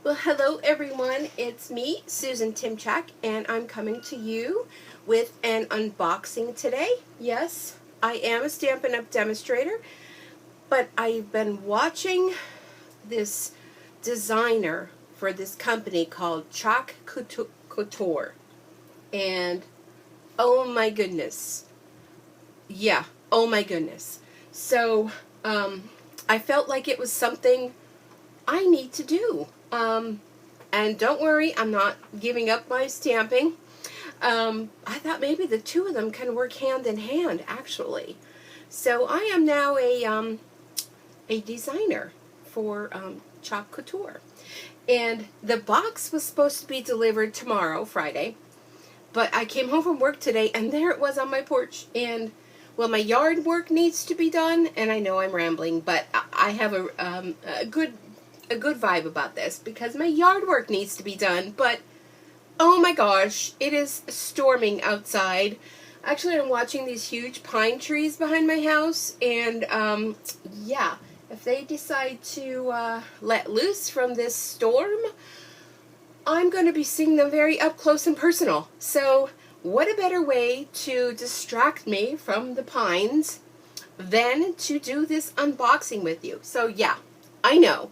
Well, hello everyone, it's me, Susan Timchak, and I'm coming to you with an unboxing today. Yes, I am a Stampin' Up! Demonstrator, but I've been watching this designer for this company called Couture, and oh my goodness, yeah, oh my goodness. So, I felt like it was something I need to do. And don't worry, I'm not giving up my stamping. I thought maybe the two of them can work hand in hand, actually. So I am now a designer for Chalk Couture. And the box was supposed to be delivered tomorrow, Friday. But I came home from work today, and there it was on my porch. And, well, my yard work needs to be done, and I know I'm rambling, but I have a good vibe about this because my yard work needs to be done. But oh my gosh, it is storming outside. Actually, I'm watching these huge pine trees behind my house, and yeah, if they decide to let loose from this storm, I'm going to be seeing them very up close and personal. So what a better way to distract me from the pines than to do this unboxing with you. So yeah, I know,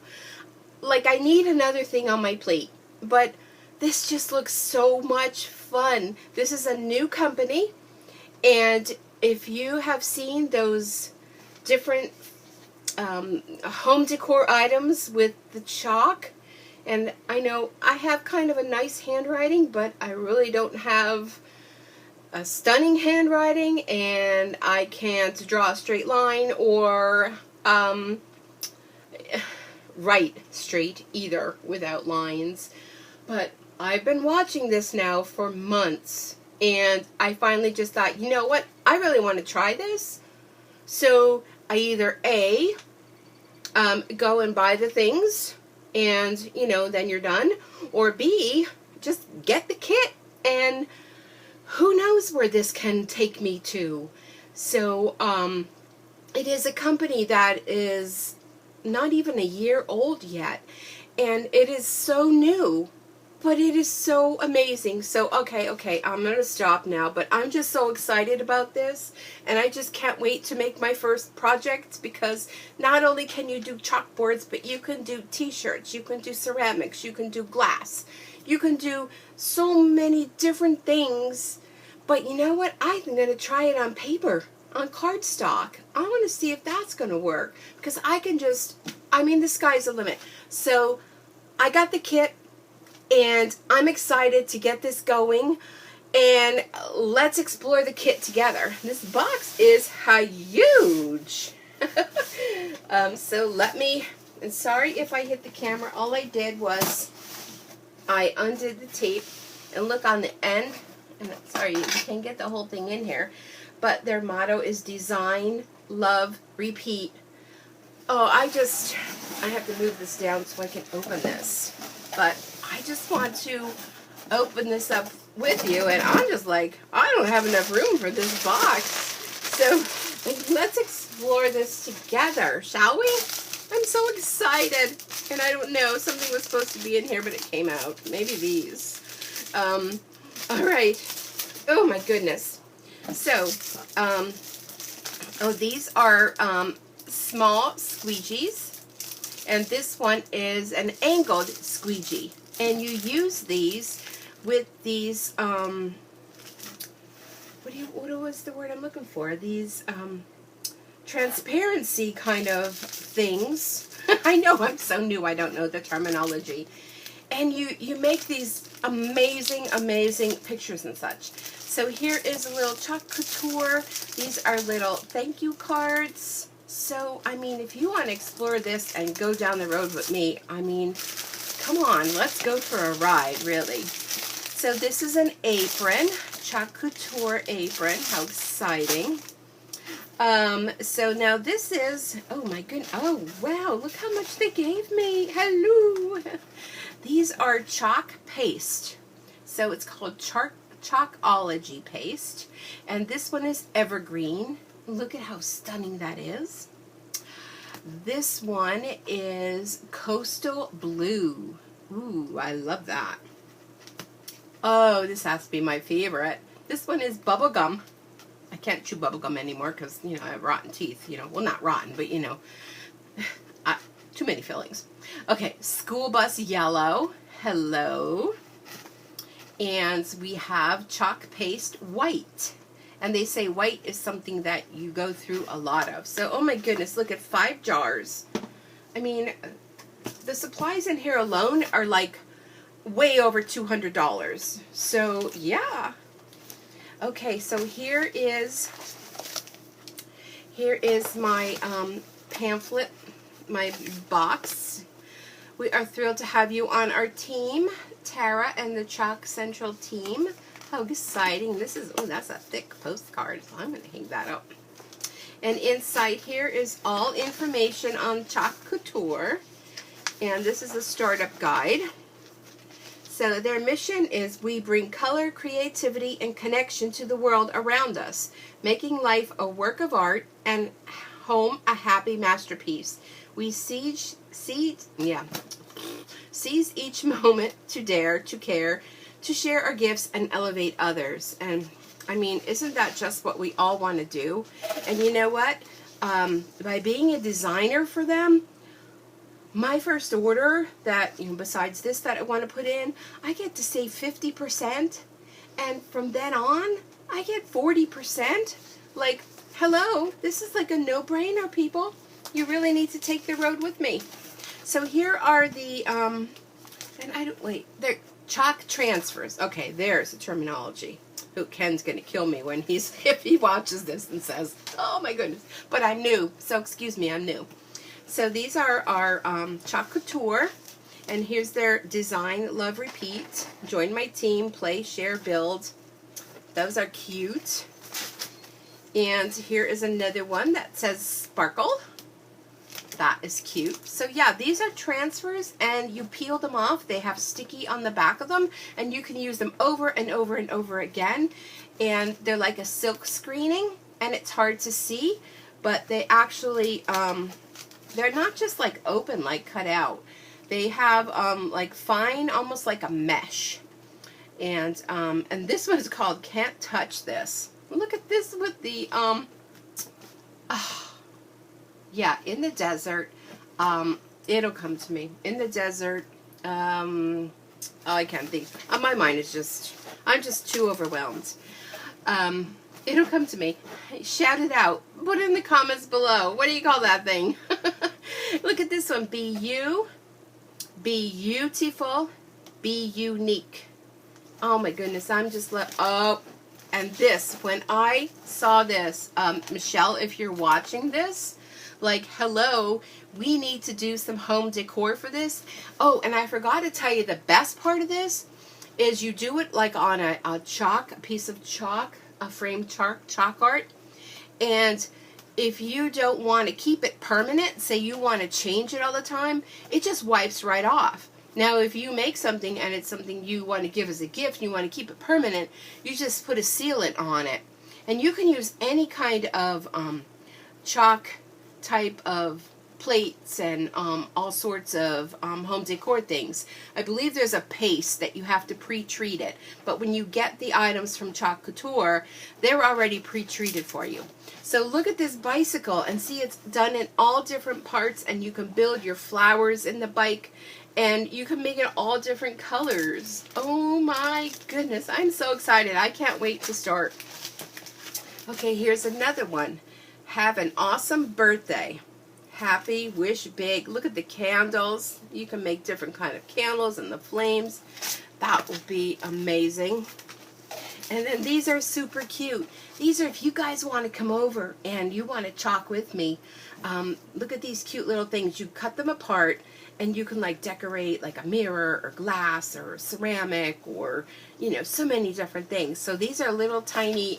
like, I need another thing on my plate, but this just looks so much fun. This is a new company, and if you have seen those different home decor items with the chalk, and I know I have kind of a nice handwriting, but I really don't have a stunning handwriting, and I can't draw a straight line or write straight either without lines. But I've been watching this now for months, and I finally just thought, you know what, I really want to try this. So I either A, go and buy the things and, you know, then you're done, or B, just get the kit and who knows where this can take me to. So it is a company that is not even a year old yet, and it is so new, but it is so amazing. So okay, I'm gonna stop now, but I'm just so excited about this, and I just can't wait to make my first project, because not only can you do chalkboards, but you can do t-shirts, you can do ceramics, you can do glass, you can do so many different things. But you know what, I'm gonna try it on paper, on cardstock. I want to see if that's going to work, because I can just, I mean, the sky's the limit. So I got the kit, and I'm excited to get this going, and let's explore the kit together. This box is huge. So let me, and sorry if I hit the camera, all I did was I undid the tape, and look on the end, and sorry, you can't get the whole thing in here, but their motto is design, love, repeat. Oh, I have to move this down so I can open this. But I just want to open this up with you, and I'm just like, I don't have enough room for this box. So let's explore this together, shall we? I'm so excited. And I don't know, something was supposed to be in here, but it came out. Maybe these. All right. Oh my goodness. So, these are small squeegees, and this one is an angled squeegee, and you use these with these, what was the word I'm looking for? These transparency kind of things. I know, I'm so new, I don't know the terminology. And you make these amazing pictures and such. So here is a little Chalk Couture. These are little thank you cards. So, I mean, if you want to explore this and go down the road with me, I mean, come on, let's go for a ride, really. So this is an apron, Chalk Couture apron. How exciting. So now this is, oh my goodness, oh wow, look how much they gave me. Hello. These are chalk paste. So it's called Chalkology paste, and this one is evergreen. Look at how stunning that is. This one is coastal blue. Ooh, I love that. Oh, this has to be my favorite. This one is bubblegum. I can't chew bubblegum anymore because, you know, I have rotten teeth. You know, well, not rotten, but, you know, too many fillings. Okay, school bus yellow. Hello. And we have chalk paste white. And they say white is something that you go through a lot of. So, oh my goodness, look at 5 jars. I mean, the supplies in here alone are like way over $200. So, yeah. Okay, so here is my pamphlet, my box. We are thrilled to have you on our team, Tara and the Chalk Central team. How exciting. This is, oh, that's a thick postcard, so I'm going to hang that up. And inside here is all information on Chalk Couture. And this is a startup guide. So their mission is we bring color, creativity, and connection to the world around us, making life a work of art and home a happy masterpiece. We seize each moment to dare, to care, to share our gifts and elevate others. And I mean, isn't that just what we all want to do? And you know what? By being a designer for them, my first order that, you know, besides this that I want to put in, I get to save 50%. And from then on, I get 40%. Like, hello, this is like a no-brainer, people. You really need to take the road with me. So here are the, and I don't, wait, they're chalk transfers. Okay, there's the terminology. Oh, Ken's going to kill me when if he watches this and says, oh my goodness. But I'm new, so excuse me, I'm new. So these are our Chalk Couture, and here's their design, love, repeat. Join my team, play, share, build. Those are cute. And here is another one that says sparkle. That is cute. So yeah, these are transfers, and you peel them off. They have sticky on the back of them, and you can use them over and over and over again. And they're like a silk screening, and it's hard to see, but they actually, they're not just like open, like cut out. They have like fine, almost like a mesh. And this one is called Can't Touch This. Look at this with the, yeah, in the desert, it'll come to me. In the desert, oh, I can't think. My mind is just, I'm just too overwhelmed. It'll come to me. Shout it out. Put it in the comments below. What do you call that thing? Look at this one. Be you, be beautiful, be unique. Oh my goodness, I'm just oh, and this, when I saw this, Michelle, if you're watching this, like, hello, we need to do some home decor for this. Oh, and I forgot to tell you the best part of this is you do it like on a piece of chalk, a framed chalk art. And if you don't want to keep it permanent, say you want to change it all the time, it just wipes right off. Now, if you make something and it's something you want to give as a gift and you want to keep it permanent, you just put a sealant on it. And you can use any kind of chalk type of plates and all sorts of home decor things. I believe there's a paste that you have to pre-treat it. But when you get the items from Chalk Couture, they're already pre-treated for you. So look at this bicycle and see it's done in all different parts, and you can build your flowers in the bike, and you can make it all different colors. Oh my goodness, I'm so excited. I can't wait to start. Okay, here's another one. Have an awesome birthday. Happy, wish big. Look at the candles. You can make different kind of candles and the flames. That will be amazing. And then these are super cute. These are if you guys want to come over and you want to chalk with me. Look at these cute little things. You cut them apart and you can like decorate like a mirror or glass or ceramic or, you know, so many different things. So these are little tiny,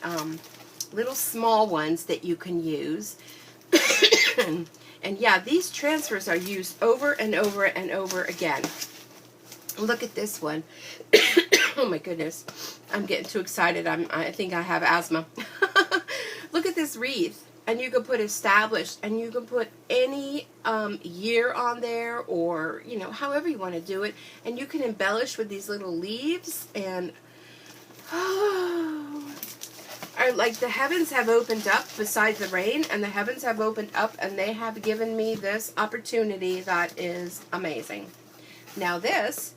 little small ones that you can use. And yeah, these transfers are used over and over and over again. Look at this one. Oh my goodness. I'm getting too excited. I think I have asthma. Look at this wreath. and you can put established, and you can put any year on there, or you know, however you want to do it, and you can embellish with these little leaves. And like the heavens have opened up besides the rain, and the heavens have opened up, and they have given me this opportunity that is amazing. Now this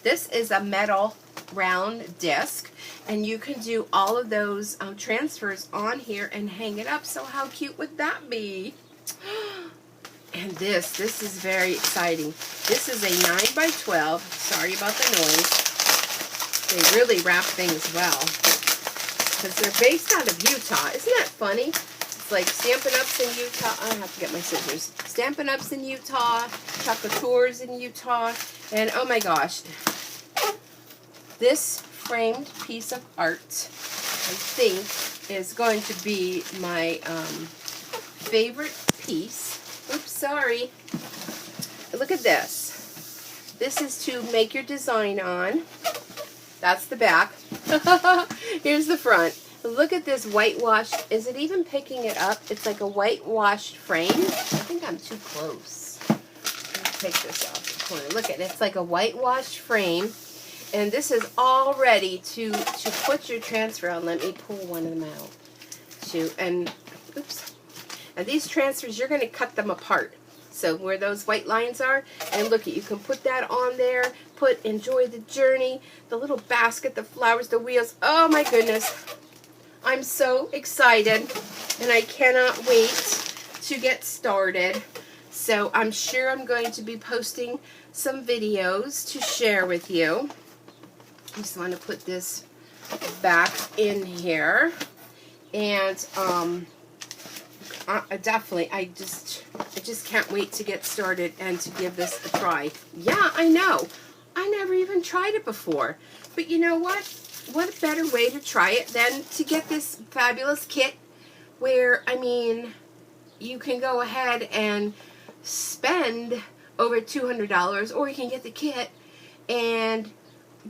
is a metal round disc, and you can do all of those transfers on here and hang it up. So how cute would that be? And this is very exciting. This is a 9x12. Sorry about the noise. They really wrap things well, because they're based out of Utah. Isn't that funny? It's like Stampin' Up's in Utah. I have to get my scissors. Stampin' Up's in Utah. Couture's in Utah. And oh my gosh, this framed piece of art, I think, is going to be my favorite piece. Oops, sorry. Look at this. This is to make your design on. That's the back. Here's the front. Look at this whitewashed. Is it even picking it up? It's like a whitewashed frame. I think I'm too close. Let me take this off the corner. Look at it. It's like a whitewashed frame. And this is all ready to put your transfer on. Let me pull one of them out. Oops. And these transfers, you're going to cut them apart. So where those white lines are, and look, you can put that on there. Put enjoy the journey, the little basket, the flowers, the wheels. Oh my goodness. I'm so excited, and I cannot wait to get started. So I'm sure I'm going to be posting some videos to share with you. I just want to put this back in here, and I just can't wait to get started and to give this a try. Yeah, I know. I never even tried it before, but you know what? What a better way to try it than to get this fabulous kit where, I mean, you can go ahead and spend over $200, or you can get the kit and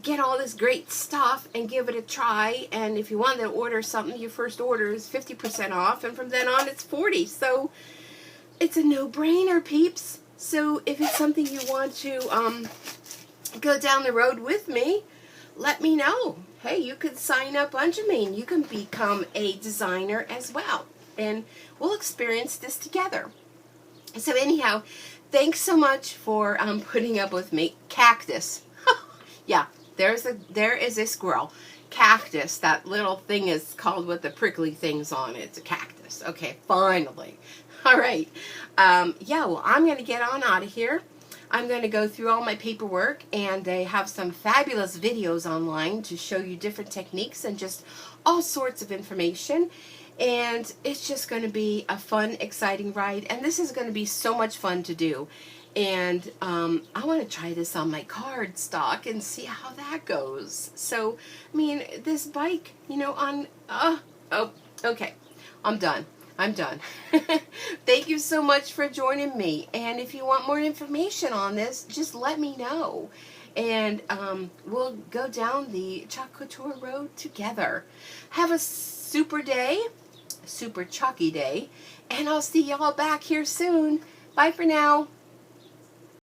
get all this great stuff and give it a try. And if you want to order something, your first order is 50% off, and from then on it's 40%. So it's a no-brainer, peeps. So if it's something you want to go down the road with me, let me know. Hey, you could sign up under me, and you can become a designer as well, and we'll experience this together. So anyhow, thanks so much for putting up with me. Cactus. Yeah, there is a squirrel. Cactus, that little thing is called with the prickly things on it. It's a cactus. Okay, finally. All right. Yeah, well, I'm going to get on out of here. I'm going to go through all my paperwork, and they have some fabulous videos online to show you different techniques and just all sorts of information. And it's just going to be a fun, exciting ride. And this is going to be so much fun to do. And I want to try this on my card stock and see how that goes. So, I mean, this bike, you know, okay. I'm done. Thank you so much for joining me. And if you want more information on this, just let me know. And we'll go down the Chalk Couture road together. Have a super day, super chalky day. And I'll see y'all back here soon. Bye for now.